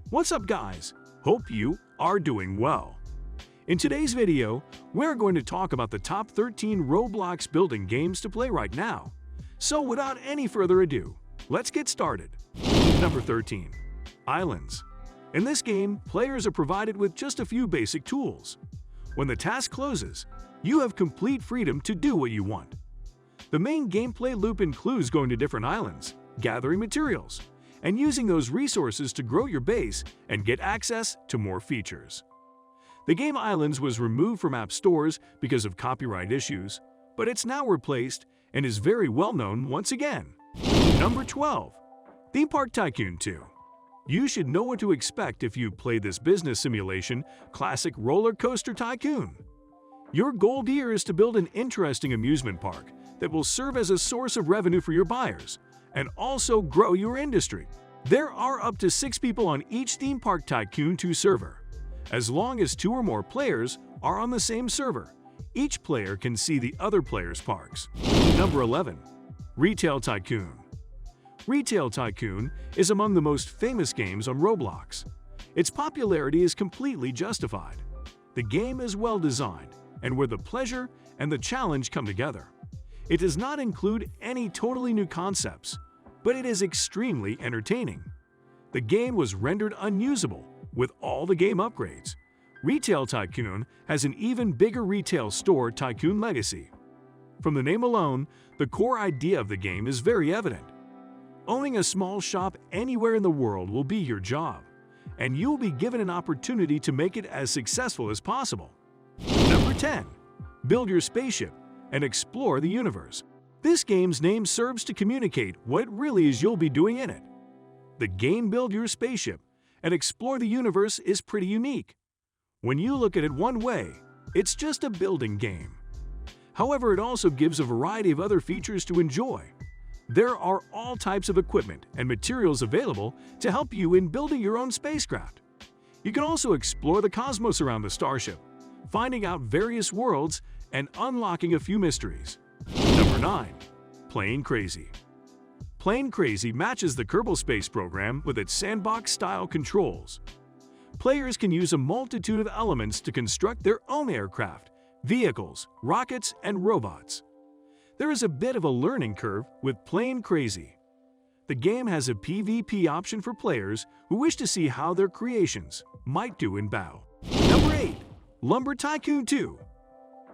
What's up, guys? Hope you are doing well. In today's video, we're going to talk about the top 13 Roblox building games to play right now. So without any further ado, let's get started. Number 13. Islands. In this game, players are provided with just a few basic tools. When the task closes, you have complete freedom to do what you want. The main gameplay loop includes going to different islands, gathering materials, and using those resources to grow your base and get access to more features. The game Islands was removed from app stores because of copyright issues, but it's now replaced and is very well known once again. Number 12. Theme Park Tycoon 2. You should know what to expect if you play this business simulation classic roller coaster tycoon. Your goal here is to build an interesting amusement park that will serve as a source of revenue for your buyers and also grow your industry. There are up to 6 people on each Theme Park Tycoon 2 server. As long as 2 or more players are on the same server, each player can see the other player's parks. Number 11. Retail Tycoon. Retail Tycoon is among the most famous games on Roblox. Its popularity is completely justified. The game is well designed and where the pleasure and the challenge come together. It does not include any totally new concepts, but it is extremely entertaining. The game was rendered unusable with all the game upgrades. Retail Tycoon has an even bigger retail store Tycoon legacy. From the name alone, the core idea of the game is very evident. Owning a small shop anywhere in the world will be your job, and you will be given an opportunity to make it as successful as possible. Number 10. Build your spaceship and explore the universe. This game's name serves to communicate what it really is you'll be doing in it. The game Build Your Spaceship and Explore the Universe is pretty unique. When you look at it one way, it's just a building game. However, it also gives a variety of other features to enjoy. There are all types of equipment and materials available to help you in building your own spacecraft. You can also explore the cosmos around the starship, finding out various worlds and unlocking a few mysteries. Number 9. Plane Crazy. Plane Crazy matches the Kerbal Space Program with its sandbox-style controls. Players can use a multitude of elements to construct their own aircraft, vehicles, rockets, and robots. There is a bit of a learning curve with Plane Crazy. The game has a PvP option for players who wish to see how their creations might do in battle. Number 8. Lumber Tycoon 2.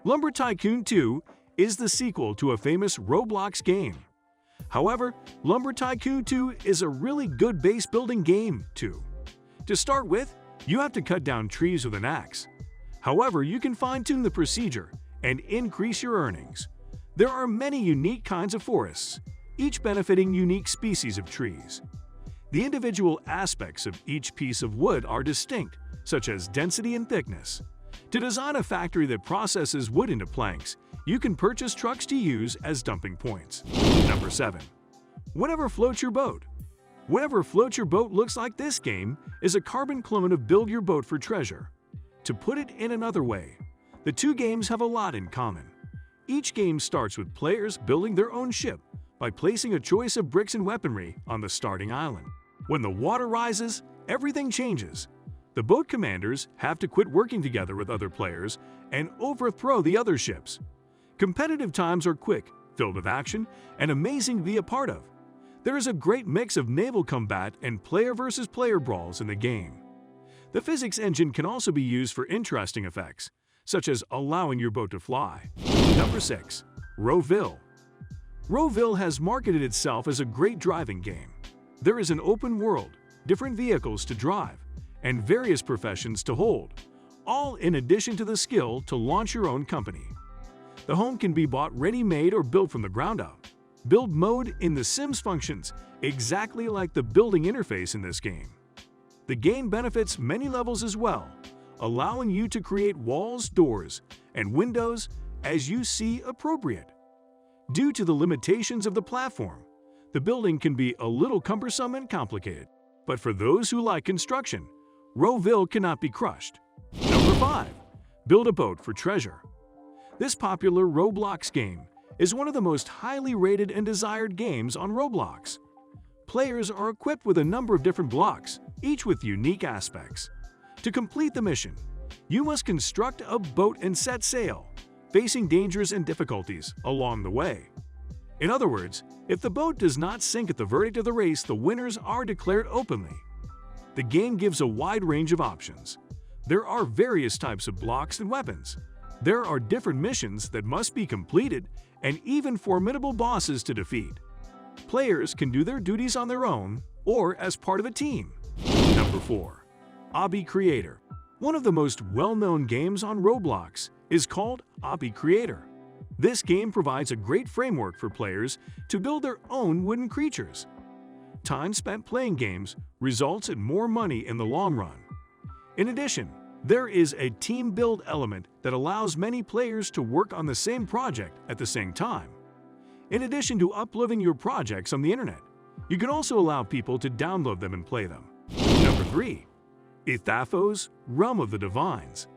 Lumber Tycoon 2 is the sequel to a famous Roblox game. However, Lumber Tycoon 2 is a really good base building game too. To start with, you have to cut down trees with an axe. However, you can fine-tune the procedure and increase your earnings. There are many unique kinds of forests, each benefiting unique species of trees. The individual aspects of each piece of wood are distinct, such as density and thickness. To design a factory that processes wood into planks, you can purchase trucks to use as dumping points. Number 7. Whatever Floats Your Boat. Whatever Floats Your Boat looks like this game is a carbon clone of Build Your Boat for Treasure. To put it in another way, the two games have a lot in common. Each game starts with players building their own ship by placing a choice of bricks and weaponry on the starting island. When the water rises, everything changes. The boat commanders have to quit working together with other players and overthrow the other ships. Competitive times are quick, filled with action, and amazing to be a part of. There is a great mix of naval combat and player versus player brawls in the game. The physics engine can also be used for interesting effects, such as allowing your boat to fly. Number 6. Rowville. Rowville has marketed itself as a great driving game. There is an open world, different vehicles to drive, and various professions to hold, all in addition to the skill to launch your own company. The home can be bought ready-made or built from the ground up. Build mode in The Sims functions exactly like the building interface in this game. The game benefits many levels as well, allowing you to create walls, doors, and windows as you see appropriate. Due to the limitations of the platform, the building can be a little cumbersome and complicated. But for those who like construction, Rowville cannot be crushed. Number 5. Build a Boat for Treasure. This popular Roblox game is one of the most highly rated and desired games on Roblox. Players are equipped with a number of different blocks, each with unique aspects. To complete the mission, you must construct a boat and set sail, facing dangers and difficulties along the way. In other words, if the boat does not sink at the verdict of the race, the winners are declared openly. The game gives a wide range of options. There are various types of blocks and weapons. There are different missions that must be completed and even formidable bosses to defeat. Players can do their duties on their own or as part of a team. Number 4. Obby Creator. One of the most well-known games on Roblox is called Obby Creator. This game provides a great framework for players to build their own wooden creatures. Time spent playing games results in more money in the long run. In addition, there is a team build element that allows many players to work on the same project at the same time. In addition to uploading your projects on the internet, you can also allow people to download them and play them. Number 3. Ithafos, Realm of the Divines.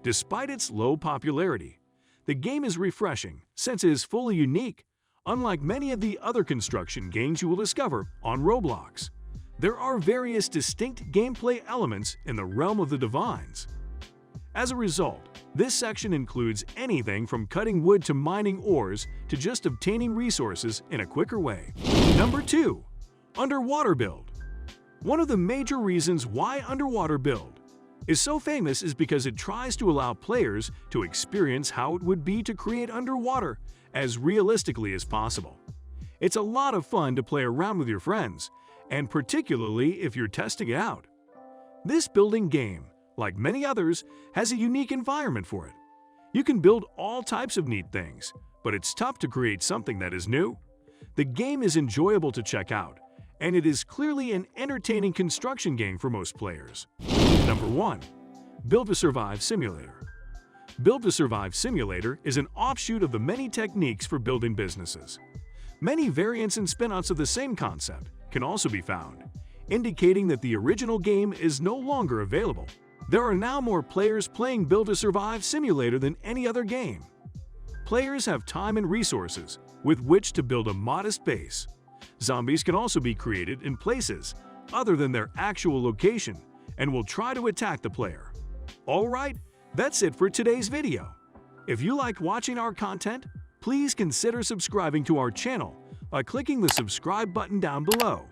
Despite its low popularity, the game is refreshing since it is fully unique, unlike many of the other construction games you will discover on Roblox. There are various distinct gameplay elements in the Realm of the Divines. As a result, this section includes anything from cutting wood to mining ores to just obtaining resources in a quicker way. Number 2. Underwater Build. One of the major reasons why Underwater Build is so famous is because it tries to allow players to experience how it would be to create underwater as realistically as possible. It's a lot of fun to play around with your friends, and particularly if you're testing it out. This building game, like many others, has a unique environment for it. You can build all types of neat things, but it's tough to create something that is new. The game is enjoyable to check out, and it is clearly an entertaining construction game for most players. Number 1. Build to Survive Simulator. Build to Survive Simulator is an offshoot of the many techniques for building businesses. Many variants and spin-outs of the same concept can also be found, indicating that the original game is no longer available. There are now more players playing Build to Survive Simulator than any other game. Players have time and resources with which to build a modest base. Zombies can also be created in places other than their actual location and will try to attack the player. Alright, that's it for today's video. If you liked watching our content, please consider subscribing to our channel by clicking the subscribe button down below.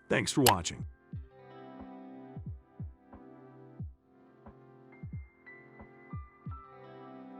Thanks for watching.